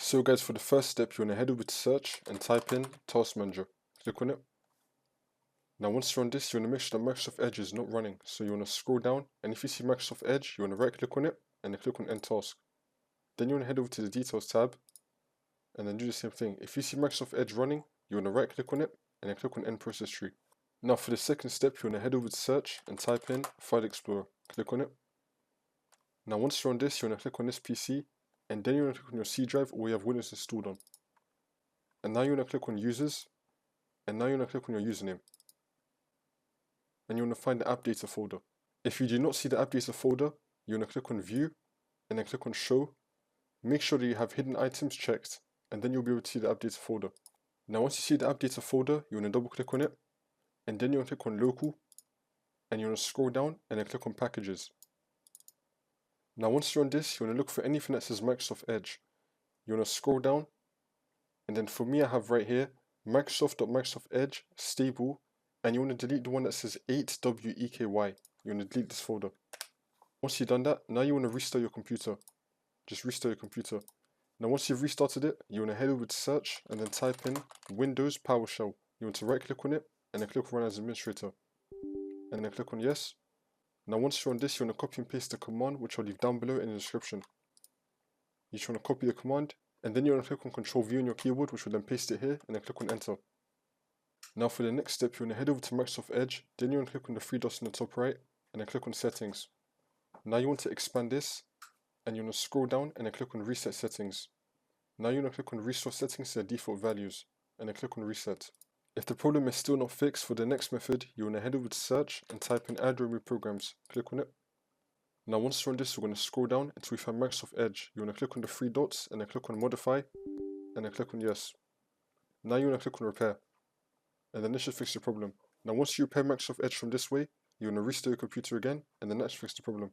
So guys, for the first step, you want to head over to search and type in Task Manager. Click on it. Now once you're on this, you want to make sure that Microsoft Edge is not running. So you want to scroll down, and if you see Microsoft Edge, you want to right click on it and then click on End Task. Then you want to head over to the Details tab and then do the same thing. If you see Microsoft Edge running, you want to right click on it and then click on End Process Tree. Now for the second step, you want to head over to search and type in File Explorer. Click on it. Now once you're on this, you want to click on this PC and then you want to click on your C drive where you have Windows installed on. And now you want to click on Users, and now you want to click on your username. And you want to find the App Data folder. If you do not see the App Data folder, you want to click on View, and then click on Show. Make sure that you have hidden items checked, and then you'll be able to see the App Data folder. Now once you see the App Data folder, you want to double click on it, and then you want to click on Local, and you want to scroll down, and then click on Packages. Now once you're on this, you want to look for anything that says Microsoft Edge. You want to scroll down, and then for me I have right here Microsoft.MicrosoftEdge stable, and you want to delete the one that says 8WEKY. You want to delete this folder. Once you've done that, now you want to restart your computer. Just restart your computer. Now once you've restarted it, you want to head over to search and then type in Windows PowerShell. You want to right click on it and then click Run as Administrator. And then click on Yes. Now once you're on this, you want to copy and paste the command, which I'll leave down below in the description. You just want to copy the command, and then you want to click on Control V on your keyboard, which will then paste it here, and then click on Enter. Now for the next step, you want to head over to Microsoft Edge, then you want to click on the three dots in the top right, and then click on Settings. Now you want to expand this, and you want to scroll down, and then click on Reset Settings. Now you want to click on Restore Settings to their default values, and then click on Reset. If the problem is still not fixed, for the next method, you want to head over to Search and type in Add or Remove Programs. Click on it. Now once you're on this, we're going to scroll down until we find Microsoft Edge. You want to click on the three dots and then click on Modify and then click on Yes. Now you want to click on Repair, and then this should fix your problem. Now once you repair Microsoft Edge from this way, you want to restart your computer again, and then that should fix the problem.